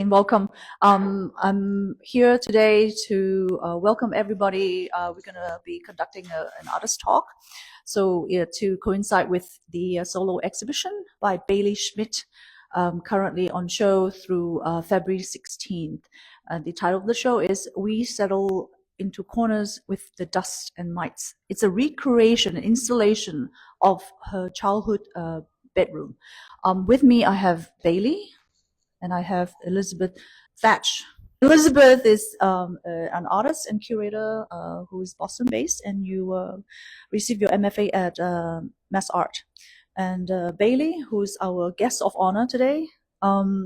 And welcome. I'm here today to welcome everybody. We're going to be conducting an artist talk. So to coincide with the solo exhibition by Baylee Schmitt, currently on show through February 16th. The title of the show is We Settle into Corners with the Dust and Mites. It's a recreation, an installation of her childhood bedroom. With me, I have Baylee. And I have Elizabeth Thach. Elizabeth is an artist and curator who is Boston-based, and you received your MFA at Mass Art. And Baylee, who's our guest of honor today,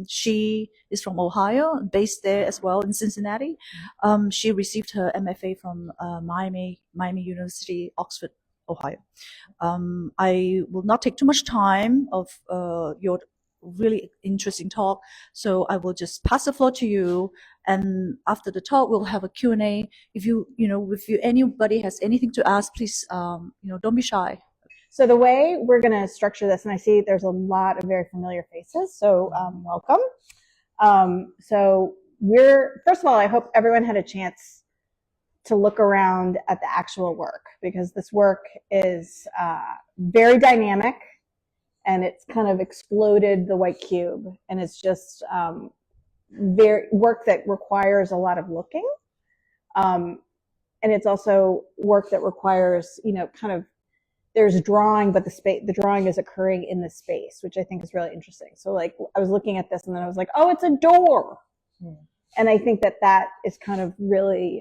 she is from Ohio, based there as well in Cincinnati. She received her MFA from Miami University, Oxford, Ohio. I will not take too much time of your really interesting talk, so I will just pass the floor to you. And after the talk, we'll have a Q&A. If anybody has anything to ask, please, don't be shy. So the way we're going to structure this, and I see there's a lot of very familiar faces, so welcome. So first of all, I hope everyone had a chance to look around at the actual work, because this work is very dynamic, and it's kind of exploded the white cube, and it's just very work that requires a lot of looking, and it's also work that requires, kind of, there's drawing, but the drawing is occurring in the space, which I think is really interesting. So like, I was looking at this and then I was like, oh, it's a door. And I think that is kind of really,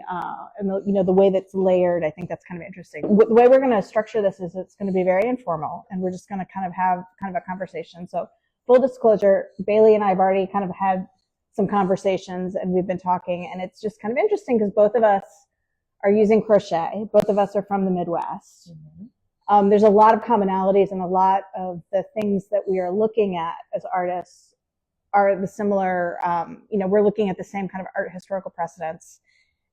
the way that's layered, I think that's kind of interesting. The way we're going to structure this is it's going to be very informal, and we're just going to kind of have kind of a conversation. So full disclosure, Baylee and I have already kind of had some conversations, and we've been talking, and it's just kind of interesting because both of us are using crochet. Both of us are from the Midwest. Mm-hmm. There's a lot of commonalities, and a lot of the things that we are looking at as artists are the similar, we're looking at the same kind of art historical precedents.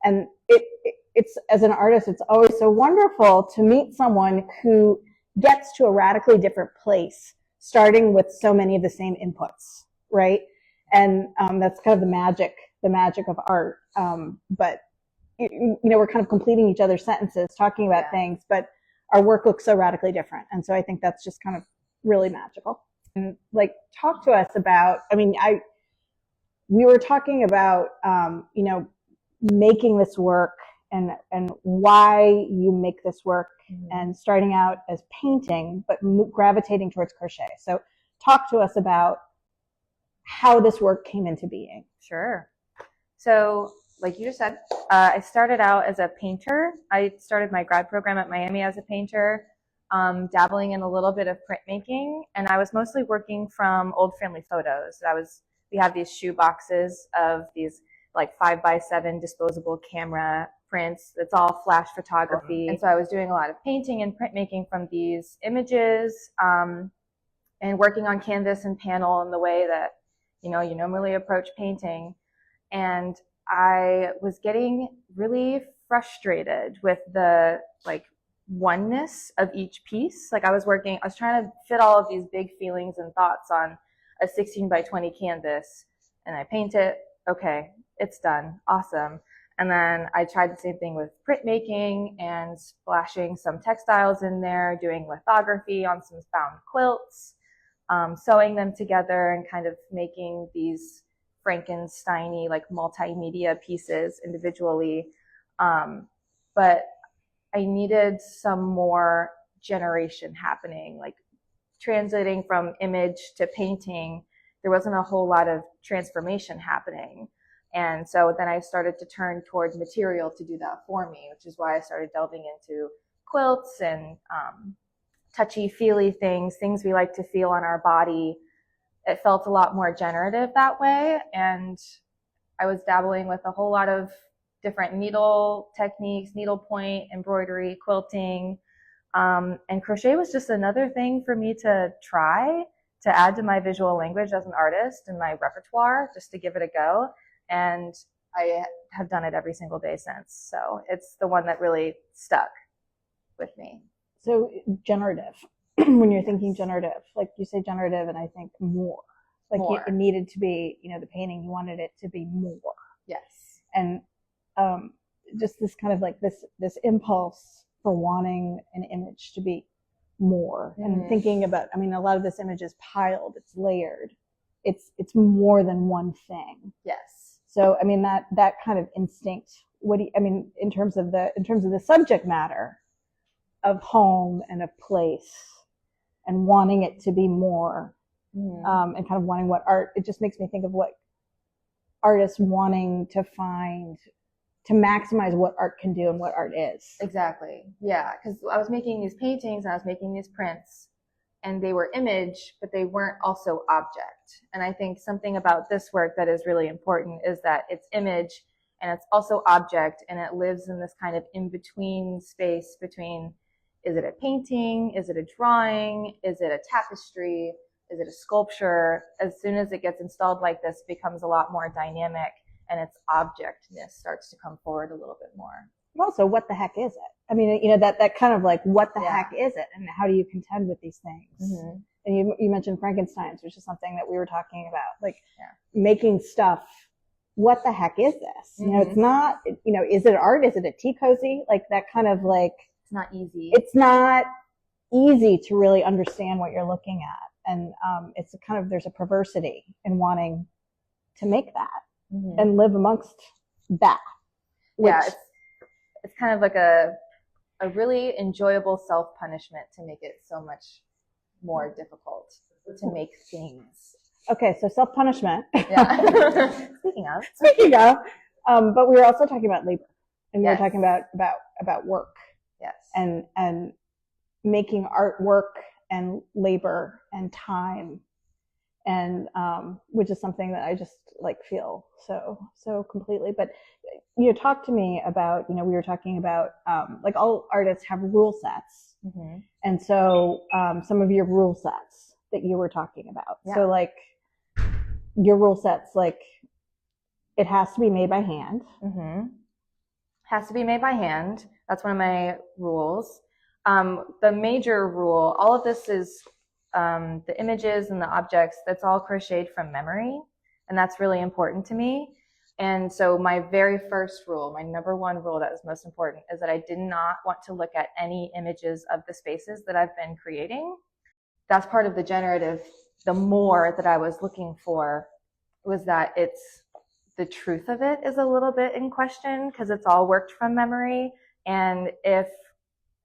And it's, as an artist, it's always so wonderful to meet someone who gets to a radically different place, starting with so many of the same inputs, right? And that's kind of the magic of art. But, we're kind of completing each other's sentences, talking about things, but our work looks so radically different. And so I think that's just kind of really magical. And like, talk to us about, we were talking about, making this work and why you make this work, and starting out as painting, but gravitating towards crochet. So talk to us about how this work came into being. Sure. So like you just said, I started out as a painter. I started my grad program at Miami as a painter. Dabbling in a little bit of printmaking, and I was mostly working from old family photos. We have these shoe boxes of these like 5x7 disposable camera prints. It's all flash photography. And so I was doing a lot of painting and printmaking from these images, and working on canvas and panel in the way that, you normally approach painting. And I was getting really frustrated with the oneness of each piece. Like I was trying to fit all of these big feelings and thoughts on a 16x20 canvas, and I paint it. Okay, it's done. Awesome. And then I tried the same thing with printmaking and splashing some textiles in there, doing lithography on some found quilts, sewing them together and kind of making these Frankensteiny multimedia pieces individually. But I needed some more generation happening, like translating from image to painting. There wasn't a whole lot of transformation happening. And so then I started to turn toward material to do that for me, which is why I started delving into quilts and touchy-feely things we like to feel on our body. It felt a lot more generative that way. And I was dabbling with a whole lot of different needle techniques, needlepoint, embroidery, quilting, and crochet was just another thing for me to try to add to my visual language as an artist and my repertoire, just to give it a go. And I have done it every single day since. So it's the one that really stuck with me. So generative, when you're thinking generative, like you say generative, and I think more. Like More. it needed to be, the painting, you wanted it to be more. Yes. And just this kind of like this impulse for wanting an image to be more, and thinking about, I mean, a lot of this image is piled, it's layered, it's more than one thing. Yes. So I mean that kind of instinct, in terms of the subject matter of home and of place and wanting it to be more, and kind of wanting what art, it just makes me think of what artists wanting to find, to maximize what art can do and what art is. Exactly. Yeah. Because I was making these paintings and I was making these prints, and they were image, but they weren't also object. And I think something about this work that is really important is that it's image and it's also object, and it lives in this kind of in-between space between, is it a painting? Is it a drawing? Is it a tapestry? Is it a sculpture? As soon as it gets installed like this, it becomes a lot more dynamic, and its objectness starts to come forward a little bit more. Also, what the heck is it? I mean, that kind of like, what the heck is it, and how do you contend with these things? And you mentioned Frankenstein's, which is something that we were talking about, like making stuff. What the heck is this? It's not, is it art? Is it a tea cozy? Like that kind of like, it's not easy. It's not easy to really understand what you're looking at. And it's a kind of, there's a perversity in wanting to make that and live amongst that. Yeah, it's kind of like a really enjoyable self-punishment to make it so much more difficult to make things. Okay, so self-punishment. Yeah. Speaking of, but we were also talking about labor, and we were talking about work. Yes. And making artwork and labor and time, and which is something that I just like feel so completely. But talk to me about, we were talking about like all artists have rule sets, and so some of your rule sets that you were talking about. So like your rule sets, like it has to be made by hand. Has to be made by hand. That's one of my rules. The major rule, all of this is the images and the objects, that's all crocheted from memory, and that's really important to me. And so my very first rule, my number one rule that was most important, is that I did not want to look at any images of the spaces that I've been creating. That's part of the generative. The more that I was looking for was that the truth of it is a little bit in question, because it's all worked from memory. And if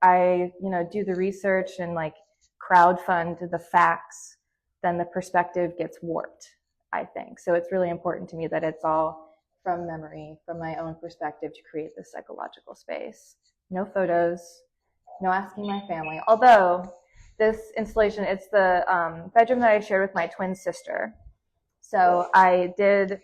I, do the research and like crowdfund the facts, then the perspective gets warped, I think. So it's really important to me that it's all from memory, from my own perspective, to create this psychological space. No photos, no asking my family. Although this installation, it's the bedroom that I shared with my twin sister. So I did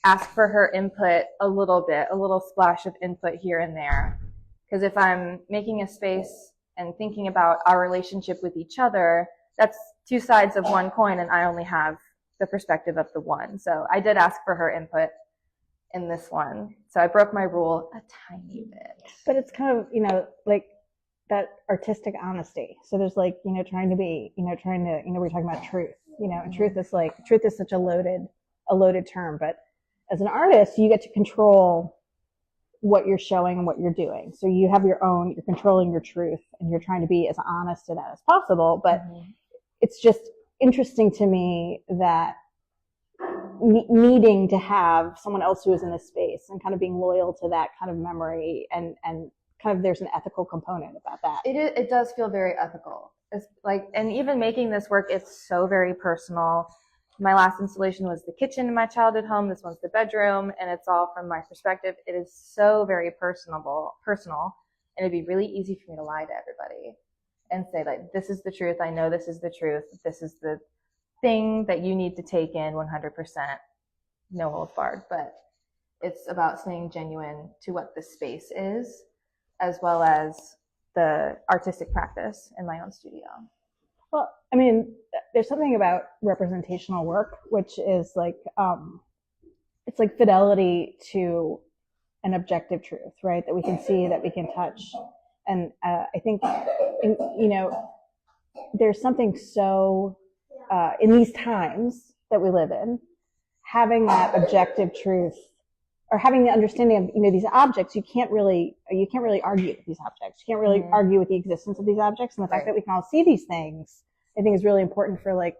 ask for her input a little bit, a little splash of input here and there. Because if I'm making a space and thinking about our relationship with each other, that's two sides of one coin, and I only have the perspective of the one. So I did ask for her input in this one. So I broke my rule a tiny bit. But it's kind of, like that artistic honesty. So there's like, trying to be, we're talking about truth, and truth is such a loaded term. But as an artist, you get to control what you're showing and what you're doing. So you have you're controlling your truth, and you're trying to be as honest in that as possible. But it's just interesting to me that needing to have someone else who is in this space and kind of being loyal to that kind of memory, and kind of there's an ethical component about that. It does feel very ethical. It's like, and even making this work, it's so very personal. My last installation was the kitchen in my childhood home. This one's the bedroom, and it's all from my perspective. It is so very personal, and it'd be really easy for me to lie to everybody and say, like, this is the truth. I know this is the truth. This is the thing that you need to take in 100%. No holds barred. But it's about staying genuine to what the space is, as well as the artistic practice in my own studio. Well, I mean, there's something about representational work, which is like, it's like fidelity to an objective truth, right? That we can see, that we can touch. And I think, there's something so, in these times, that we live in, having that objective truth, or having the understanding of, you know, these objects, you can't really argue with these objects. You can't really argue with the existence of these objects. And the fact that we can all see these things, I think, is really important for like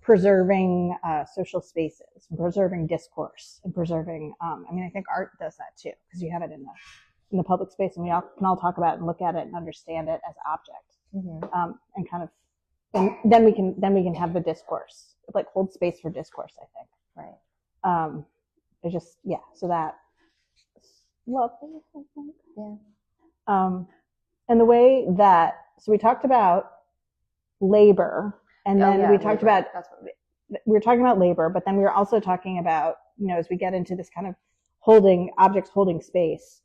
preserving social spaces, and preserving discourse, and preserving, I mean, I think art does that too, because you have it in the public space, and we all can all talk about it and look at it and understand it as object, and kind of, and then we can have the discourse, like hold space for discourse, I think. Right. It's just, yeah, so that lovely, I think. Yeah. And the way that, so we talked about labor, and then we talked about, we were talking about labor, but then we were also talking about, you know, as we get into this kind of objects holding space,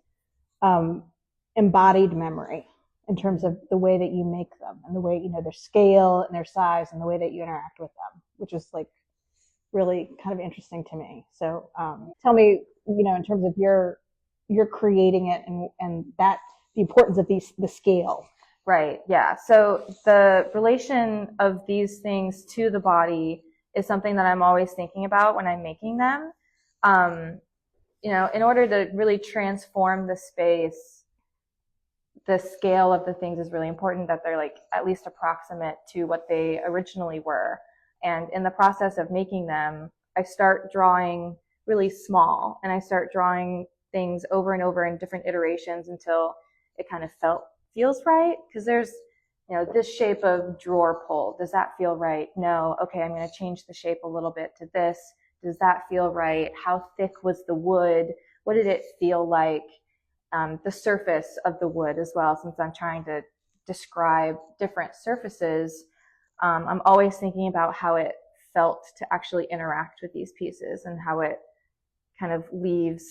embodied memory in terms of the way that you make them, and the way, you know, their scale and their size and the way that you interact with them, which is like really kind of interesting to me. So tell me, you know, in terms of you're creating it, and that the importance of the scale. Right. Yeah. So the relation of these things to the body is something that I'm always thinking about when I'm making them. You know, in order to really transform the space, the scale of the things is really important, that they're like at least approximate to what they originally were. And in the process of making them, I start drawing really small, and I start drawing things over and over in different iterations until it kind of feels right. Because there's, you know, this shape of drawer pull. Does that feel right? No. Okay, I'm going to change the shape a little bit to this. Does that feel right? How thick was the wood? What did it feel like? The surface of the wood as well, since I'm trying to describe different surfaces. I'm always thinking about how it felt to actually interact with these pieces, and how it kind of leaves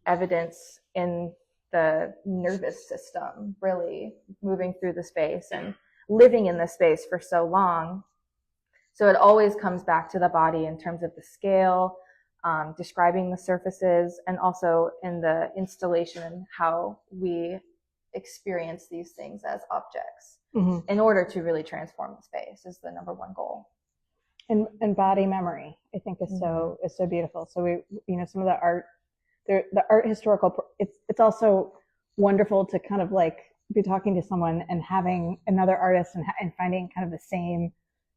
evidence in the nervous system, really moving through the space and living in the space for so long. So it always comes back to the body in terms of the scale, describing the surfaces, and also in the installation and how we experience these things as objects. In order to really transform the space is the number one goal. And body memory, I think, is so beautiful. So we, you know, some of the art, the art historical, it's also wonderful to kind of like be talking to someone and having another artist and finding kind of the same.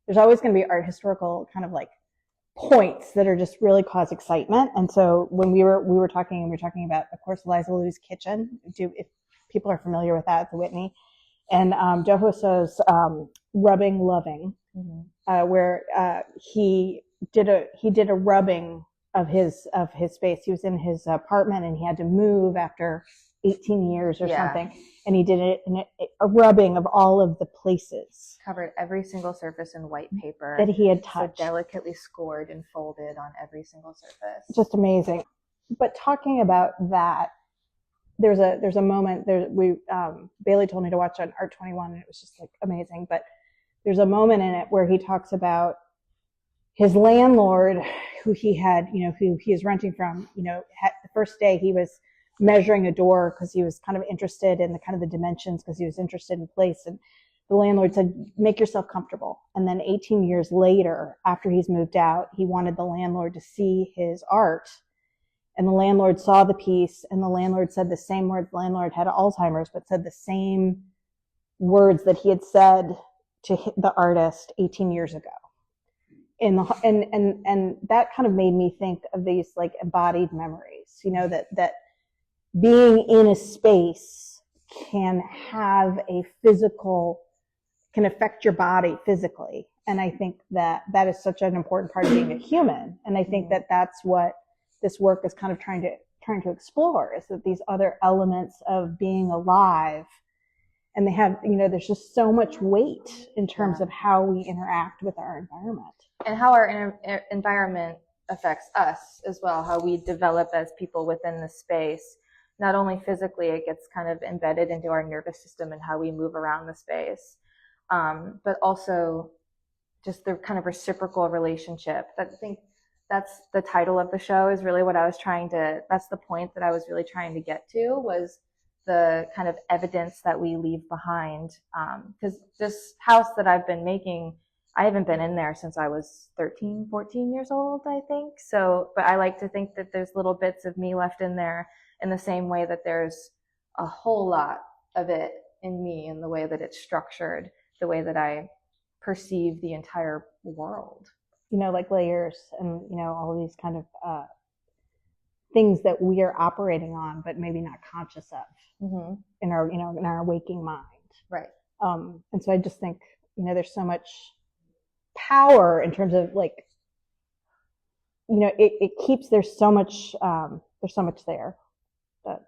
There's always going to be art historical kind of like points that are just really cause excitement. And so when we were talking about, of course, Eliza kitchen. If people are familiar with that, the Whitney. And Joho So's rubbing loving, where he did a rubbing of his space. He was in his apartment, and he had to move after 18 years or something, and he did it in a rubbing of all of the places. Covered every single surface in white paper that he had touched, so delicately scored and folded on every single surface. Just amazing. But talking about that, there's a moment there. Baylee told me to watch on Art 21, and it was just like amazing. But there's a moment in it where he talks about his landlord, who he is renting from. You know, the first day he was measuring a door because he was kind of interested in the kind of the dimensions, because he was interested in place. And the landlord said, "Make yourself comfortable." And then 18 years later, after he's moved out, he wanted the landlord to see his art. And the landlord saw the piece, and the landlord said the same words. The landlord had Alzheimer's, but said the same words that he had said to the artist 18 years ago. And that kind of made me think of these like embodied memories, you know, that being in a space can have a physical, can affect your body physically. And I think that is such an important part of being a human. And I think that that's what this work is kind of trying to explore, is that these other elements of being alive, and they have, you know, there's just so much weight in terms of how we interact with our environment. And how our environment affects us as well, how we develop as people within the space. Not only physically, it gets kind of embedded into our nervous system and how we move around the space, but also just the kind of reciprocal relationship. I think that's the title of the show, is really what I was that's the point that I was really trying to get to, was the kind of evidence that we leave behind. Because this house that I've been making I haven't been in there since I was 13, 14 years old, I think. So, but I like to think that there's little bits of me left in there in the same way that there's a whole lot of it in me in the way that it's structured, the way that I perceive the entire world. Like layers and, all these kind of things that we are operating on, but maybe not conscious of in our waking mind. Right. And so I just think, there's so much power in terms of like, it keeps, there's so much there that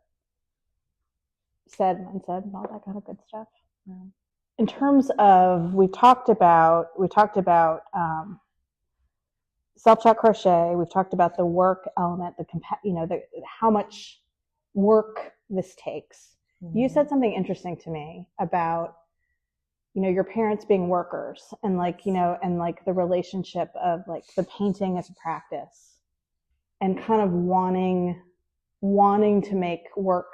said and unsaid and all that kind of good stuff. Yeah. In terms of, we talked about self-taught crochet. We've talked about the work element, how much work this takes. Mm-hmm. You said something interesting to me about, your parents being workers and the relationship of like the painting as a practice and kind of wanting to make artwork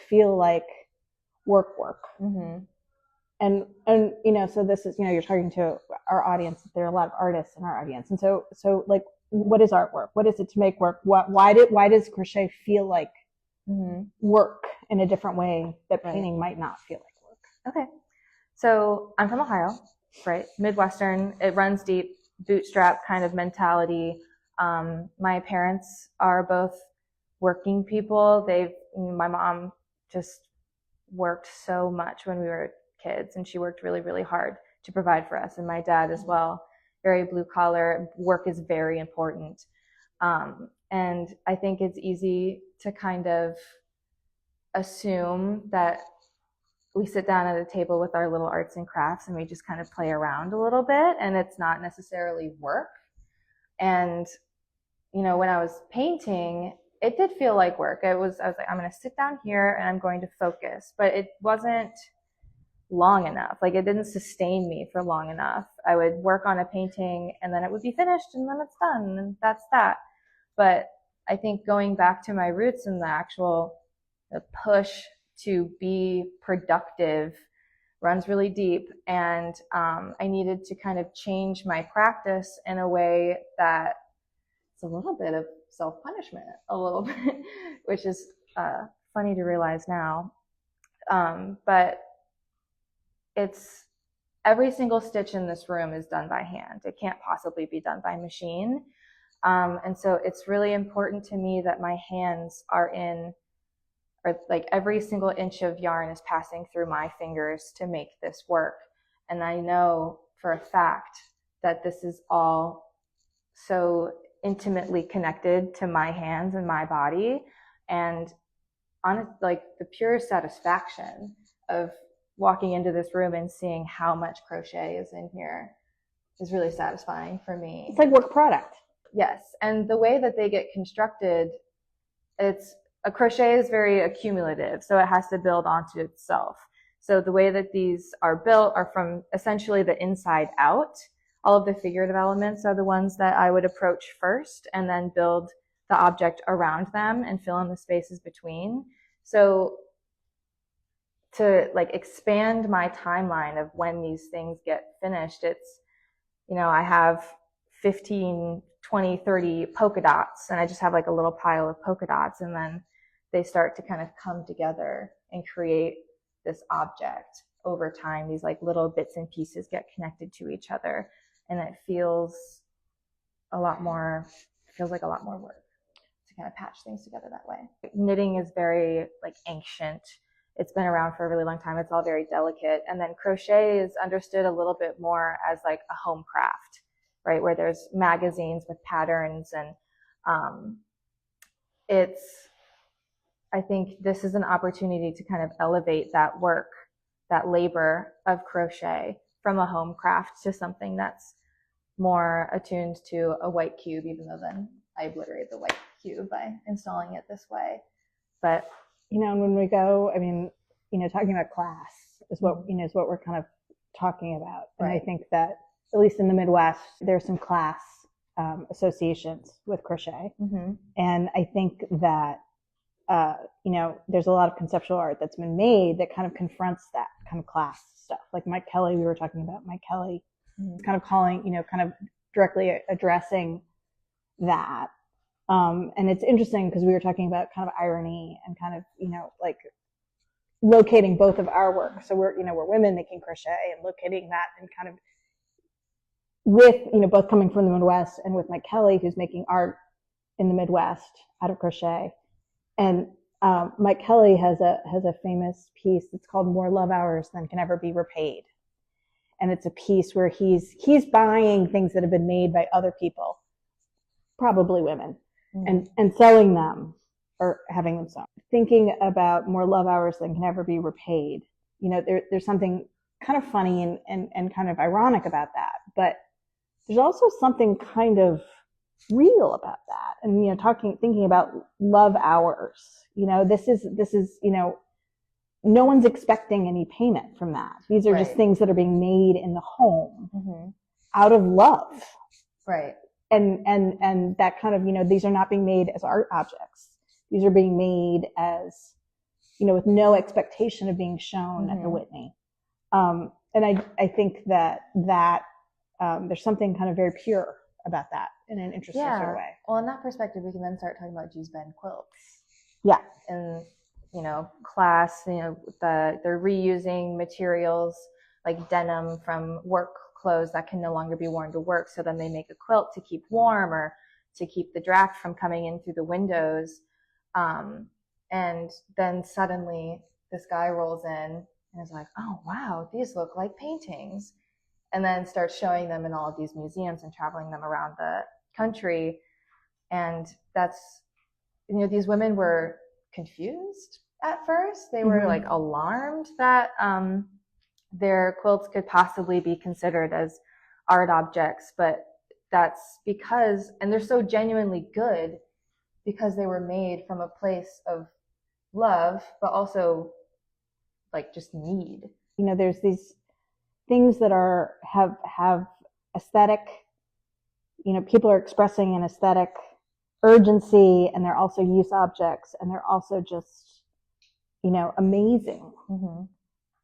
feel like work. Mm-hmm. And so this is, you're talking to our audience. There are a lot of artists in our audience. And so like, what is artwork? What is it to make work? Why does crochet feel like work in a different way that painting might not feel like work? Okay. So I'm from Ohio, right? Midwestern, it runs deep, bootstrap kind of mentality. My parents are both working people. My mom just worked so much when we were kids, and she worked really, really hard to provide for us. And my dad as well, very blue collar. Work is very important. And I think it's easy to kind of assume that we sit down at a table with our little arts and crafts and we just kind of play around a little bit, and it's not necessarily work. And, when I was painting, it did feel like work. I was like, I'm going to sit down here and I'm going to focus, but it wasn't long enough. Like, it didn't sustain me for long enough. I would work on a painting and then it would be finished and then it's done and that's that. But I think going back to my roots and the push to be productive runs really deep. And I needed to kind of change my practice in a way that it's a little bit of self-punishment, a little bit, which is funny to realize now. But it's every single stitch in this room is done by hand. It can't possibly be done by machine. And so it's really important to me that my hands are or like every single inch of yarn is passing through my fingers to make this work. And I know for a fact that this is all so intimately connected to my hands and my body. And like the pure satisfaction of walking into this room and seeing how much crochet is in here is really satisfying for me. It's like work product. Yes. And the way that they get constructed, a crochet is very accumulative, so it has to build onto itself. So the way that these are built are from essentially the inside out. All of the figurative elements are the ones that I would approach first and then build the object around them and fill in the spaces between. So to like expand my timeline of when these things get finished, it's, I have 15, 20, 30 polka dots, and I just have like a little pile of polka dots, and then they start to kind of come together and create this object over time. These like little bits and pieces get connected to each other, and it feels like a lot more work to kind of patch things together that way. Knitting is very like ancient. It's been around for a really long time. It's all very delicate. And then crochet is understood a little bit more as like a home craft, right? Where there's magazines with patterns, and I think this is an opportunity to kind of elevate that work, that labor of crochet from a home craft to something that's more attuned to a white cube, even though then I obliterate the white cube by installing it this way. But when we go, talking about class is what we're kind of talking about. And right. I think that at least in the Midwest, there's some class associations with crochet. Mm-hmm. And I think that you know, there's a lot of conceptual art that's been made that kind of confronts that kind of class stuff. Like Mike Kelly, we were talking about Mike Kelly, kind of calling, you know, kind of directly addressing that. And it's interesting because we were talking about kind of irony and kind of, you know, like locating both of our work. So we're, you know, we're women making crochet and locating that and kind of with, you know, both coming from the Midwest and with Mike Kelly, who's making art in the Midwest out of crochet. And Mike Kelly has a famous piece that's called "More Love Hours Than Can Ever Be Repaid," and it's a piece where he's buying things that have been made by other people, probably women, and selling them or having them sewn. Thinking about more love hours than can ever be repaid. You know, there's something kind of funny and kind of ironic about that, but there's also something kind of real about that. And, you know, thinking about love hours, you know, this is, you know, no one's expecting any payment from that. These are just things that are being made in the home out of love. Right. And that kind of, you know, these are not being made as art objects. These are being made as, you know, with no expectation of being shown at the Whitney. And I think that there's something kind of very pure about that in an interesting sort of way. Well, in that perspective, we can then start talking about Geesbend quilts. Yeah. And, you know, class, you know, they're reusing materials like denim from work clothes that can no longer be worn to work. So then they make a quilt to keep warm or to keep the draft from coming in through the windows. And then suddenly this guy rolls in and is like, oh, wow, these look like paintings. And then starts showing them in all of these museums and traveling them around the country. And that's, you know, these women were confused at first. They were like alarmed that their quilts could possibly be considered as art objects. But that's because, and they're so genuinely good because they were made from a place of love, but also like just need. You know, there's these things that have aesthetic, you know, people are expressing an aesthetic urgency, and they're also use objects, and they're also just, you know, amazing.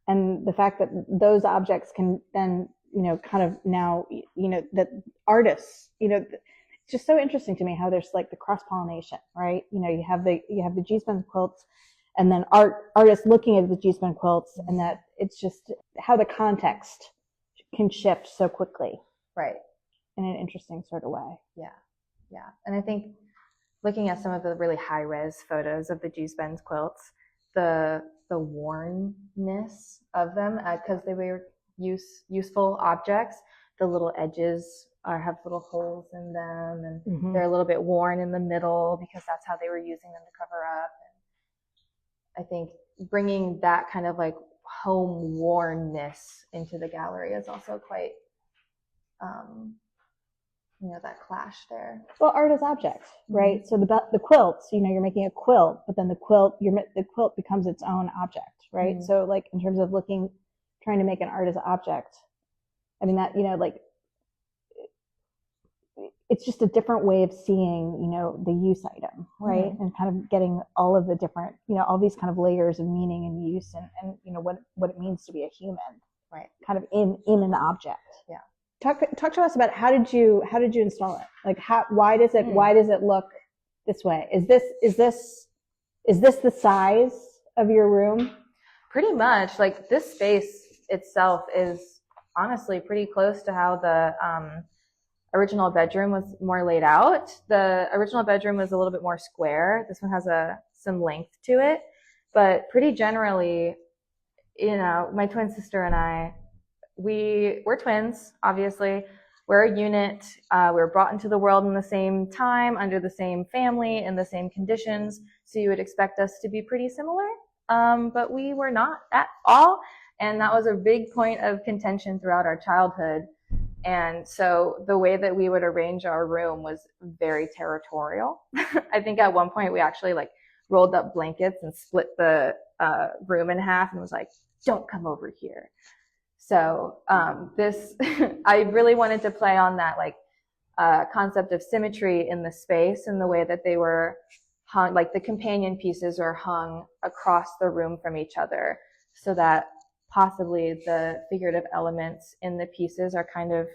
And the fact that those objects can then, you know, kind of now, you know, that artists, you know, it's just so interesting to me how there's like the cross-pollination, right? You know, you have the Geesbend quilts, and then artists looking at the Geesbend quilts, and that it's just how the context can shift so quickly. Right. In an interesting sort of way. Yeah. Yeah. And I think looking at some of the really high res photos of the Geesbend quilts, the wornness of them, because they were useful objects, the little edges have little holes in them, and they're a little bit worn in the middle because that's how they were using them to cover up. And I think bringing that kind of like home wornness into the gallery is also quite, you know, that clash there. Well, art is object, right? So the quilts, you know, you're making a quilt, but then the quilt becomes its own object, right? So like in terms of trying to make an art as an object, I mean that, you know, like it's just a different way of seeing, you know, the use item, right? And kind of getting all of the different, you know, all these kind of layers of meaning and use, and you know what it means to be a human, right? Kind of in an object. Yeah. Talk to us about how did you install it? Like why does it look this way? Is this the size of your room? Pretty much. Like this space itself is honestly pretty close to how the original bedroom was more laid out. The original bedroom was a little bit more square. This one has some length to it, but pretty generally, you know, my twin sister and I, we're twins, obviously. We're a unit. We were brought into the world in the same time, under the same family, in the same conditions. So you would expect us to be pretty similar, but we were not at all. And that was a big point of contention throughout our childhood. And so the way that we would arrange our room was very territorial. I think at one point we actually like rolled up blankets and split the room in half and was like, don't come over here. So I really wanted to play on that like concept of symmetry in the space and the way that they were hung, like the companion pieces are hung across the room from each other, so that possibly the figurative elements in the pieces are kind of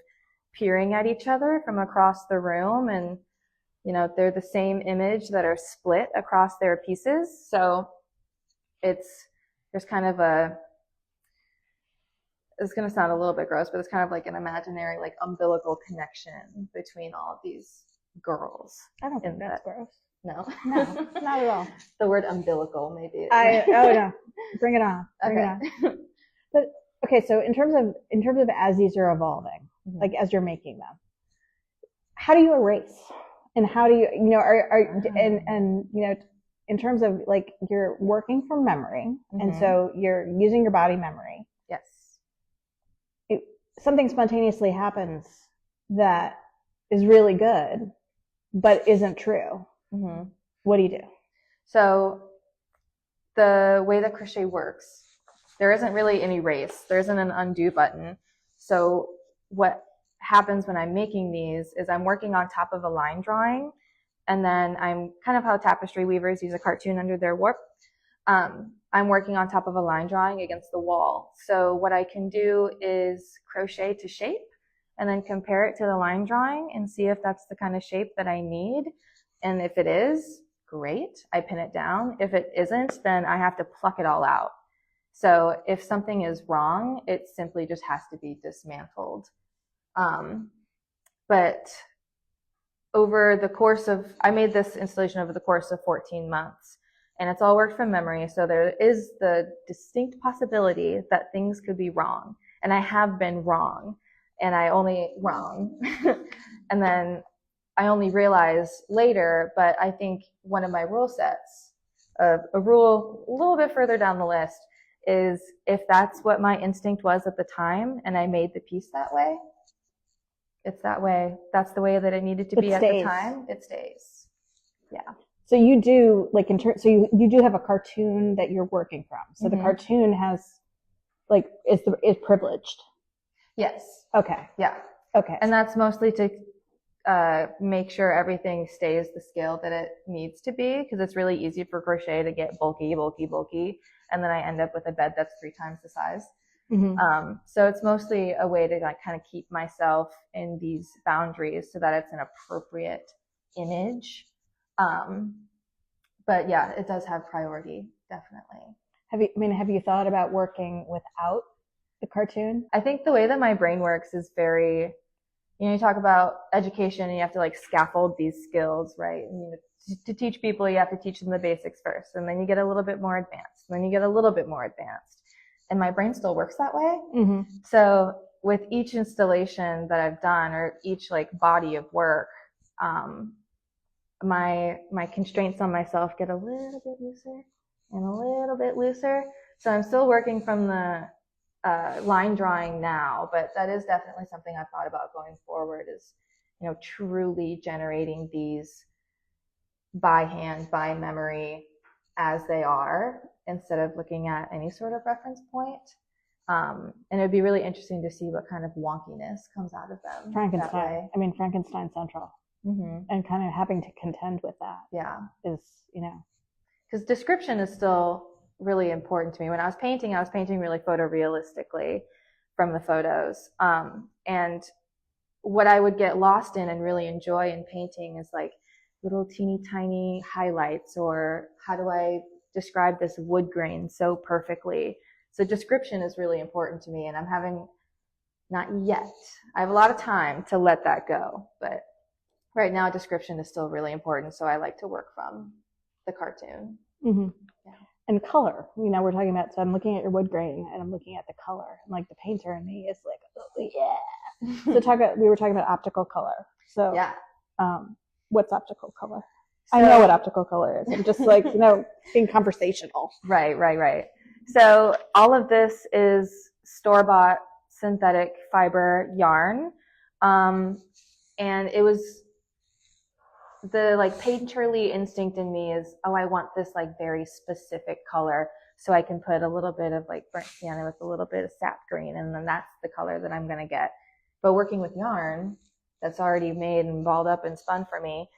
peering at each other from across the room, and they're the same image that are split across their pieces. So there's kind of it's going to sound a little bit gross, but it's kind of like an imaginary, like, umbilical connection between all of these girls. I don't think that's gross. No, not at all. The word umbilical, maybe. Oh no, bring it on. Bring Okay. it on. But okay, so in terms of as these are evolving, Mhm. like as you're making them, how do you erase? And how do you, and in terms of, like, you're working from memory, and Mhm. so you're using your body memory. Yes. Something spontaneously happens that is really good, but isn't true. Mhm. What do you do? So the way that crochet works, there isn't really an erase. There isn't an undo button. So what happens when I'm making these is I'm working on top of a line drawing, and then I'm kind of how tapestry weavers use a cartoon under their warp. I'm working on top of a line drawing against the wall. So what I can do is crochet to shape and then compare it to the line drawing and see if that's the kind of shape that I need. And if it is, great, I pin it down. If it isn't, then I have to pluck it all out. So if something is wrong, it simply just has to be dismantled. But over the course of, I made this installation over the course of 14 months, and it's all worked from memory. So there is the distinct possibility that things could be wrong. And I have been wrong, and I only wrong. And then I only realized later, but I think one of my rule sets, a rule a little bit further down the list, is if that's what my instinct was at the time and I made the piece that way, it's that way. That's the way that it needed to be at the time. It stays. Yeah. So you do, like, so you do have a cartoon that you're working from. So the cartoon has, like, is privileged. Yes. Okay. Yeah. Okay. And that's mostly to make sure everything stays the scale that it needs to be, because it's really easy for crochet to get bulky, and then I end up with a bed that's 3 times the size. Mm-hmm. So it's mostly a way to, like, kind of keep myself in these boundaries so that it's an appropriate image. But yeah, it does have priority, definitely. Have you thought about working without the cartoon? I think the way that my brain works is very, you talk about education and you have to, like, scaffold these skills, right? And, to teach people, you have to teach them the basics first, and then you get a little bit more advanced, and then you get a little bit more advanced. And my brain still works that way. Mm-hmm. So with each installation that I've done, or each, like, body of work, my constraints on myself get a little bit looser and a little bit looser. So I'm still working from the line drawing now, but that is definitely something I've thought about going forward, is, truly generating these by hand, by memory, as they are, instead of looking at any sort of reference point. And it would be really interesting to see what kind of wonkiness comes out of them. Frankenstein. I mean, Frankenstein Central. Mm-hmm. And kind of having to contend with that. Yeah. Is, because description is still really important to me. When I was painting really photorealistically from the photos. And what I would get lost in and really enjoy in painting is, like, little teeny tiny highlights, or how do I describe this wood grain so perfectly. So description is really important to me, and I'm having, not yet, I have a lot of time to let that go, but right now description is still really important, so I like to work from the cartoon. Mm-hmm. Yeah. And color, we're talking about, so I'm looking at your wood grain and I'm looking at the color, and, like, the painter in me is like, oh yeah. So we were talking about optical color. So yeah. What's optical color? So, I know what optical color is. I'm just, like, being conversational. Right. So all of this is store-bought synthetic fiber yarn. And it was the, like, painterly instinct in me is, I want this, like, very specific color, so I can put a little bit of, like, burnt sienna with a little bit of sap green, and then that's the color that I'm going to get. But working with yarn that's already made and balled up and spun for me,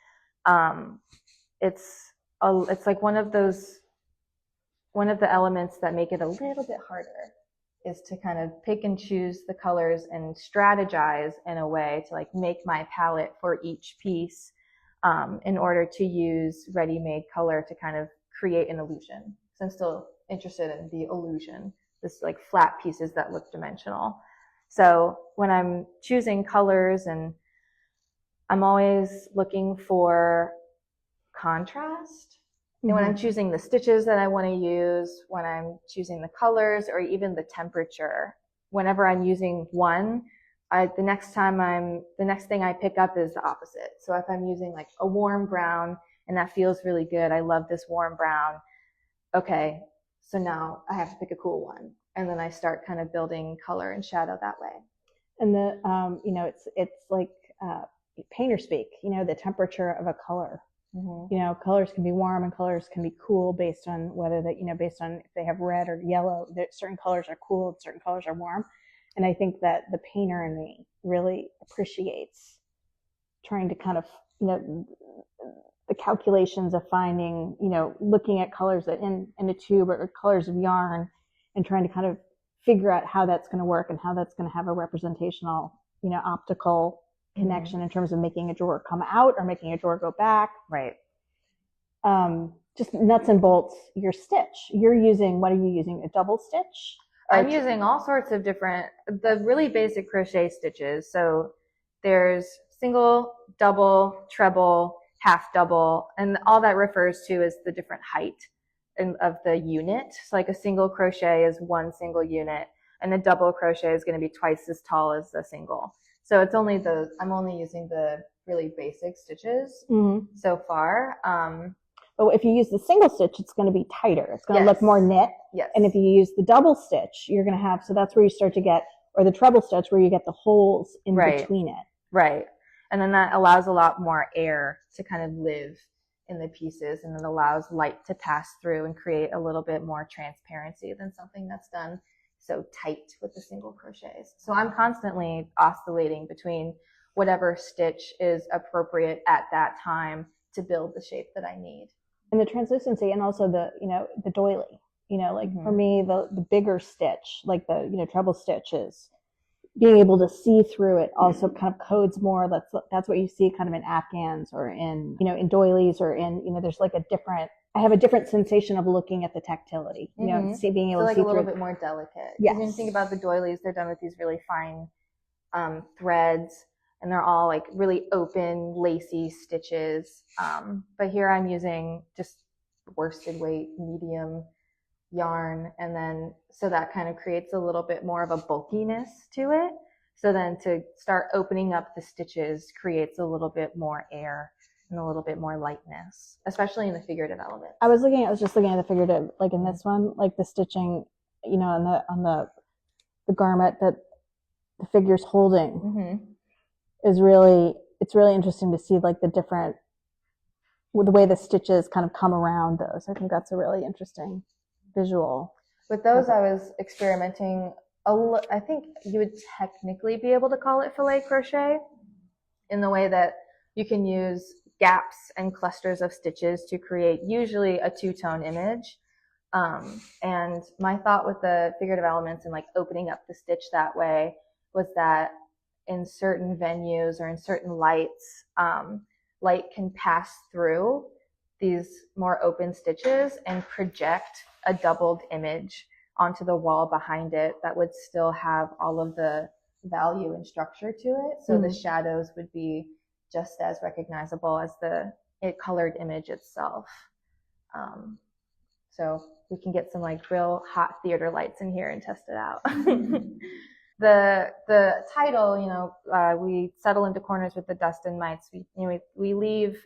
it's it's like one of the elements that make it a little bit harder is to kind of pick and choose the colors and strategize in a way to like make my palette for each piece in order to use ready-made color to kind of create an illusion. So I'm still interested in the illusion, this like flat pieces that look dimensional. So when I'm choosing colors, and I'm always looking for contrast. And when I'm choosing the stitches that I want to use, when I'm choosing the colors, or even the temperature, whenever I'm using one, the next thing I pick up is the opposite. So if I'm using like a warm brown and that feels really good, I love this warm brown. Okay, so now I have to pick a cool one. And then I start kind of building color and shadow that way. And it's like painter speak, the temperature of a color. Colors can be warm and colors can be cool based on whether based on if they have red or yellow, that certain colors are cool and certain colors are warm. And I think that the painter in me really appreciates trying to kind of, the calculations of finding, looking at colors that in a tube or colors of yarn and trying to kind of figure out how that's going to work and how that's going to have a representational, optical connection in terms of making a drawer come out or making a drawer go back. Right. Just nuts and bolts, your stitch. What are you using? A double stitch? I'm using all sorts of the really basic crochet stitches. So there's single, double, treble, half double, and all that refers to is the different height of the unit. So like a single crochet is one single unit, and a double crochet is going to be twice as tall as a single. So I'm only using the really basic stitches so far. But if you use the single stitch, it's going to be tighter. It's going to look more knit. Yes. And if you use the double stitch, you're going to have, so that's where you start to get, or the treble stitch where you get the holes in between it. Right. And then that allows a lot more air to kind of live in the pieces, and it allows light to pass through and create a little bit more transparency than something that's done so tight with the single crochets. So I'm constantly oscillating between whatever stitch is appropriate at that time to build the shape that I need. And the translucency, and also the doily, for me, the bigger stitch, like the treble stitches, being able to see through it also kind of codes more. That's what you see kind of in Afghans or in doilies or there's like I have a different sensation of looking at the tactility, being able to see a little bit more delicate. Yes. When you think about the doilies, they're done with these really fine threads, and they're all like really open, lacy stitches. But here I'm using just worsted weight, medium yarn, and then so that kind of creates a little bit more of a bulkiness to it. So then to start opening up the stitches creates a little bit more air and a little bit more lightness, especially in the figurative element. I was just looking at the figurative, like in this one, like the stitching, on the garment that the figure's holding is it's really interesting to see like the way the stitches kind of come around those. I think that's a really interesting visual. With those, I was experimenting. I think you would technically be able to call it filet crochet in the way that you can use gaps and clusters of stitches to create usually a two-tone image. And my thought with the figurative elements and like opening up the stitch that way was that in certain venues or in certain lights, light can pass through these more open stitches and project a doubled image onto the wall behind it that would still have all of the value and structure to it. So the shadows would be just as recognizable as the colored image itself. So we can get some like real hot theater lights in here and test it out. The title, we settle into corners with the dust and mites. We leave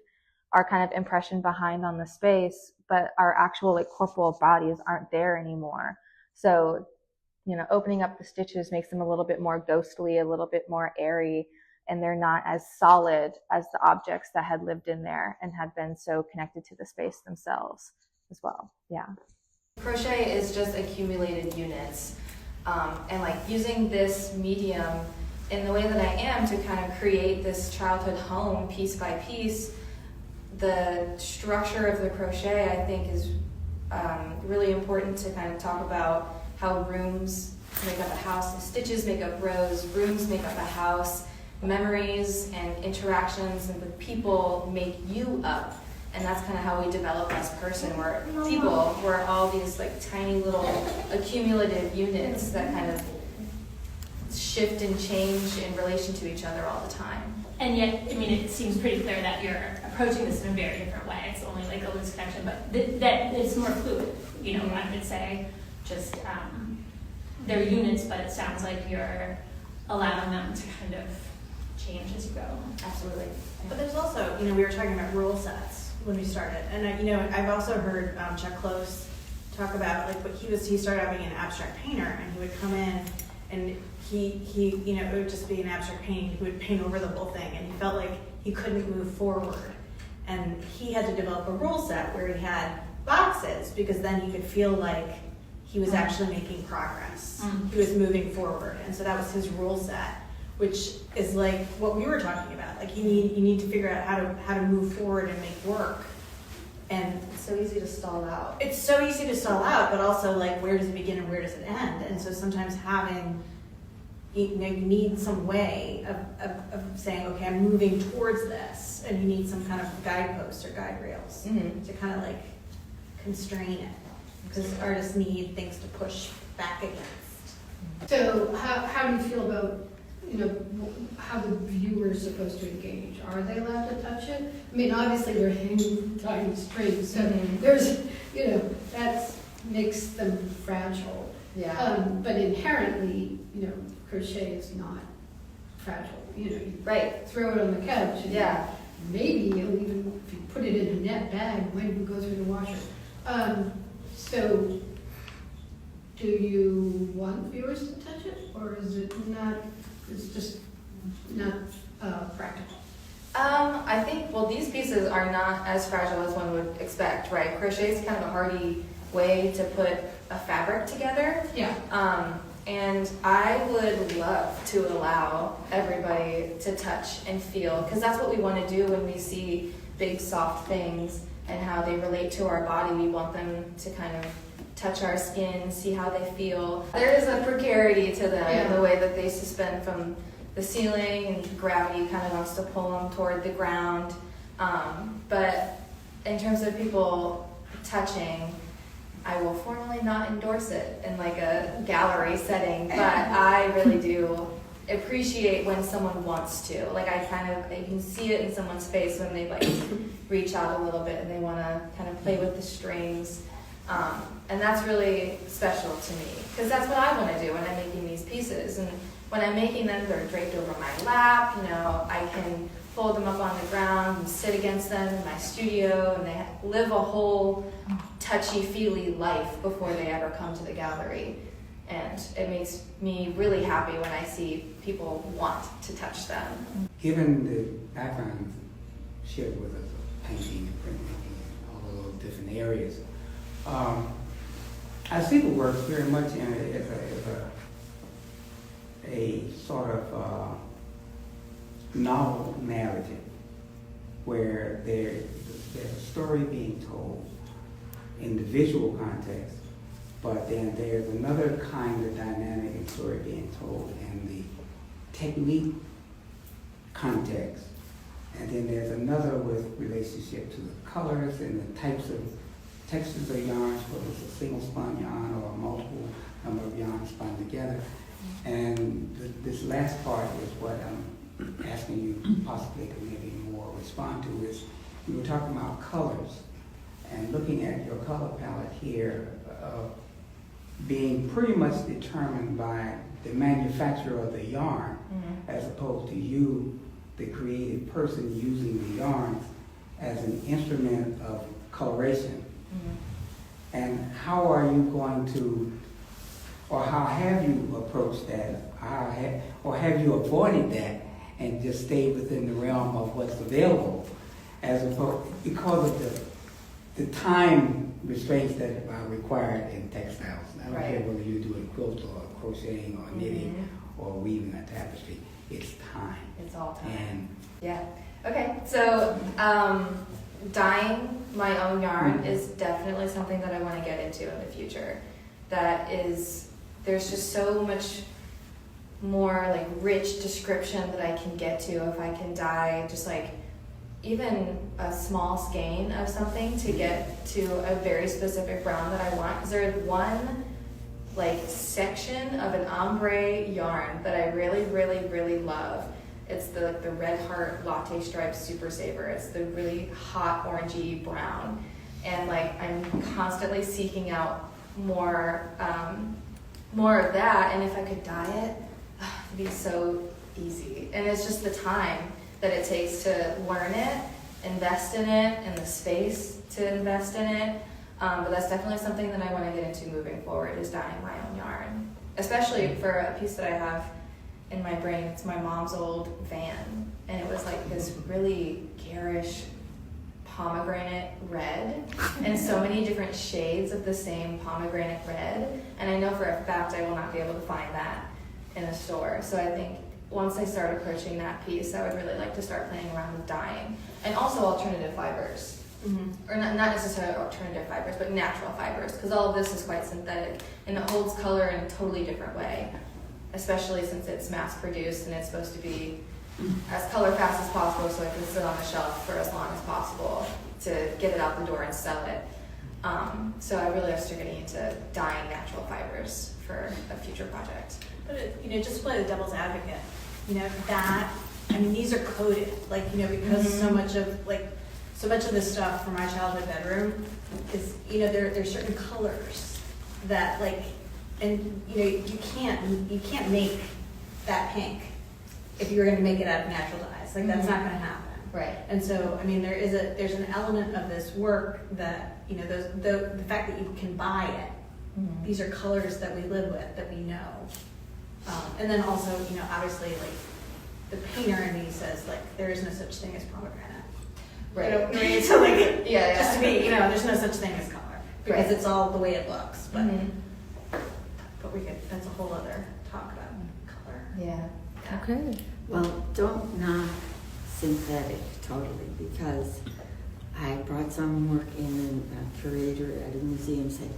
our kind of impression behind on the space, but our actual like corporeal bodies aren't there anymore. So, opening up the stitches makes them a little bit more ghostly, a little bit more airy, and they're not as solid as the objects that had lived in there and had been so connected to the space themselves as well. Yeah. Crochet is just accumulated units. And like using this medium in the way that I am to kind of create this childhood home piece by piece, the structure of the crochet, I think, is really important to kind of talk about how rooms make up a house, stitches make up rows, rooms make up a house, memories and interactions and with people make you up. And that's kind of how we develop as person. We're people, we're all these like tiny little accumulative units that kind of shift and change in relation to each other all the time. And yet, I mean, it seems pretty clear that you're approaching this in a very different way. It's only like a loose connection, but that it's more fluid. You know, I would say just they're units, but it sounds like you're allowing them to kind of change as you go. Absolutely. But there's also, you know, we were talking about rule sets when we started, and you know, I've also heard Chuck Close talk about like what he started out being an abstract painter, and he would come in and he you know, it would just be an abstract painting. He would paint over the whole thing, and he felt like he couldn't move forward, and he had to develop a rule set where he had boxes, because then he could feel like he was actually making progress. He was moving forward, and so that was his rule set, which is like what we were talking about. Like you need to figure out how to move forward and make work. And It's so easy to stall out. it's so easy to stall out, but also like where does it begin and where does it end? And so sometimes having, you know, you need some way of saying, okay, I'm moving towards this, and you need some kind of guideposts or guide rails to kind of like constrain it, because artists need things to push back against. So how do you feel about, you know, how the viewer is supposed to engage? Are they allowed to touch it? I mean, obviously they're hanging tiny strings, so there's, you know, that makes them fragile. Yeah. But inherently, you know, crochet is not fragile. You know, you Right. throw it on the couch, and Yeah. maybe you'll even, if you put it in a net bag, it might even go through the washer. So do you want viewers to touch it, or is it not, it's just not practical? I think, well, these pieces are not as fragile as one would expect, right? Crochet is kind of a hardy way to put a fabric together. Yeah. And I would love to allow everybody to touch and feel, because that's what we want to do when we see big soft things and how they relate to our body. We want them to kind of touch our skin, see how they feel. There is a precarity to them in the way that they suspend from the ceiling, and gravity kind of wants to pull them toward the ground. But in terms of people touching, I will formally not endorse it in like a gallery setting, but I really do appreciate when someone wants to. Like I can see it in someone's face when they like reach out a little bit and they want to kind of play with the strings. And that's really special to me, because that's what I want to do when I'm making these pieces. And when I'm making them, they're draped over my lap, you know, I can fold them up on the ground and sit against them in my studio, and they live a whole touchy-feely life before they ever come to the gallery. And it makes me really happy when I see people want to touch them. Given the background shared with us of painting and printmaking and all of those different areas, I see the work very much in it as a sort of novel narrative, where there's a story being told in the visual context, but then there's another kind of dynamic and story being told in the technique context, and then there's another with relationship to the colors and the types of textures of yarns, whether it's a single spun yarn or a multiple number of yarns spun together. And this last part is what I'm asking you possibly to maybe more respond to, is you were talking about colors and looking at your color palette here being pretty much determined by the manufacturer of the yarn, as opposed to you, the creative person, using the yarns as an instrument of coloration. And how are you going to, or how have you approached that, or have you avoided that and just stayed within the realm of what's available, as opposed, because of the time restraints that are required in textiles. I don't care whether you're doing quilt or crocheting or knitting or weaving a tapestry. It's time. It's all time. And yeah. Okay. So dyeing my own yarn is definitely something that I want to get into in the future. There's just so much more like rich description that I can get to if I can dye just like even a small skein of something to get to a very specific brown that I want. Because there's one like section of an ombre yarn that I really, really, really love. It's the Red Heart Latte Stripe Super Saver. It's the really hot orangey brown. And like I'm constantly seeking out more of that. And if I could dye it, it'd be so easy. And it's just the time that it takes to learn it, invest in it, and the space to invest in it. But that's definitely something that I want to get into moving forward, is dyeing my own yarn. Especially for a piece that I have in my brain. It's my mom's old van, and it was like this really garish pomegranate red, and so many different shades of the same pomegranate red. And I know for a fact I will not be able to find that in a store. So I think once I start approaching that piece, I would really like to start playing around with dyeing. And also alternative fibers. Or not necessarily alternative fibers, but natural fibers, because all of this is quite synthetic, and it holds color in a totally different way, especially since it's mass produced and it's supposed to be as color fast as possible so it can sit on the shelf for as long as possible to get it out the door and sell it. So I really have to start getting into dyeing natural fibers for a future project. But just to play the devil's advocate, these are coded, because so much of this stuff from my childhood bedroom is, there's certain colors that you can't make that pink if you were going to make it out of natural dyes. That's not going to happen. Right. And so, there's an element of this work that, the fact that you can buy it, these are colors that we live with, that we know. And then also, obviously, the painter in me says, there is no such thing as pomegranate. Right. So, yeah. just to be, there's no such thing as color. Because it's all the way it looks. But that's a whole other talk about color. Yeah. Okay. Well, don't knock synthetic totally, because I brought some work in, and a curator at a museum said,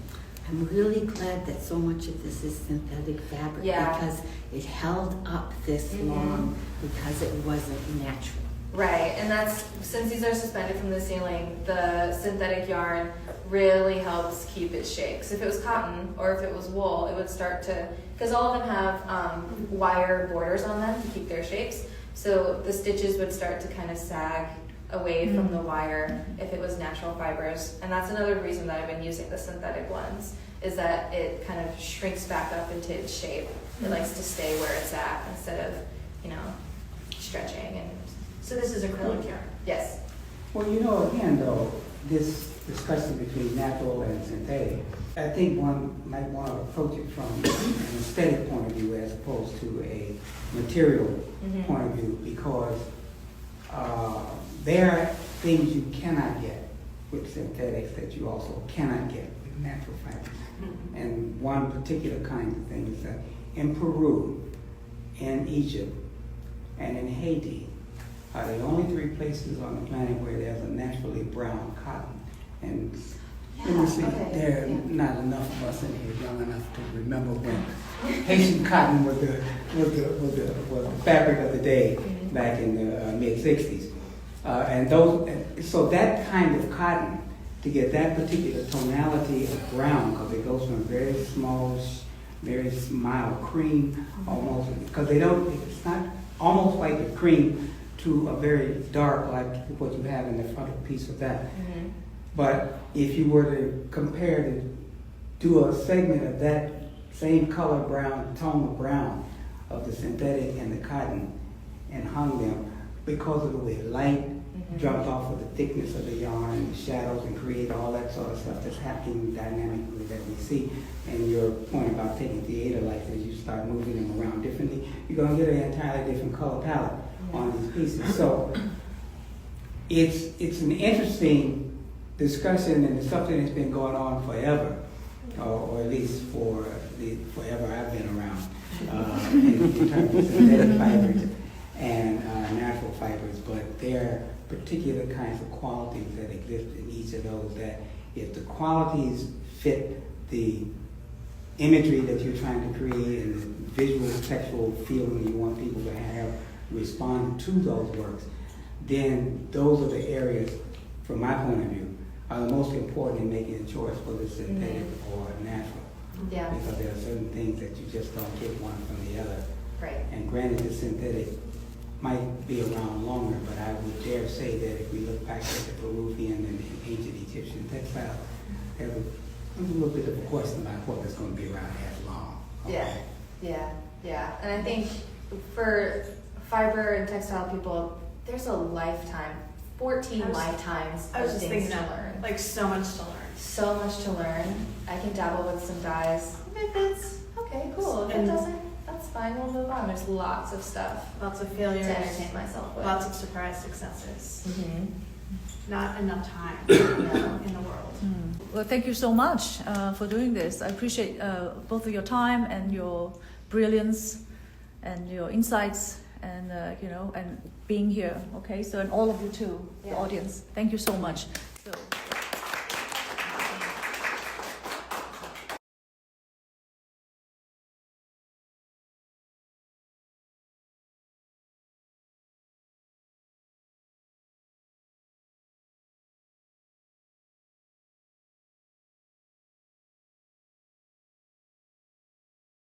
I'm really glad that so much of this is synthetic fabric, because it held up this long because it wasn't natural. Right, and that's, since these are suspended from the ceiling, the synthetic yarn really helps keep its shape. Because if it was cotton or if it was wool, it would start to, because all of them have wire borders on them to keep their shapes, so the stitches would start to kind of sag away from the wire if it was natural fibers. And that's another reason that I've been using the synthetic ones, is that it kind of shrinks back up into its shape. It likes to stay where it's at instead of, stretching. And so this is acrylic yarn. Yes. Well, again, though, this discussion between natural and synthetic, I think one might want to approach it from an aesthetic point of view as opposed to a material point of view, because there are things you cannot get with synthetics that you also cannot get with natural fibers. And one particular kind of thing is that in Peru, in Egypt, and in Haiti are the only 3 places on the planet where there's a naturally brown cotton. And there are not enough of us in here young enough to remember when Haitian cotton was the fabric of the day back in the mid-60s. So that kind of cotton, to get that particular tonality of brown, because it goes from a very small, very mild cream, almost, because it's not almost like a cream to a very dark, like what you have in the frontal piece of that. But if you were to compare do a segment of that same color brown, tone of brown, of the synthetic and the cotton, and hung them, because of the way light jumps off of the thickness of the yarn and the shadows, and create all that sort of stuff that's happening dynamically that we see. And your point about taking theater lights, as you start moving them around differently, you're going to get an entirely different color palette on these pieces. So it's an interesting discussion, and it's something that's been going on forever, or at least for the forever I've been around, in terms of synthetic fibers and natural fibers, but there are particular kinds of qualities that exist in each of those that if the qualities fit the imagery that you're trying to create and the visual, textual feeling you want people to have respond to those works, then those are the areas, from my point of view, are the most important in making a choice whether it's synthetic or natural. Yeah. Because there are certain things that you just don't get one from the other. Right. And granted, the synthetic might be around longer, but I would dare say that if we look back at the Peruvian and ancient Egyptian textiles, there's a little bit of a question about what is going to be around as long. Okay? Yeah. And I think for fiber and textile people, there's a lifetime, 14 lifetimes I was of just things thinking to that, learn. like so much to learn. So much to learn. I can dabble with some dyes. If it fits, okay, cool. If it And- doesn't, that's fine. We'll move on. There's lots of stuff Lots of to failures, entertain myself with. lots of surprise successes. Mm-hmm. Not enough time No. in the world. Well, thank you so much for doing this. I appreciate both of your time and your brilliance and your insights and and being here. Okay, so and all of you too, the Yeah. audience. Thank you so much. So.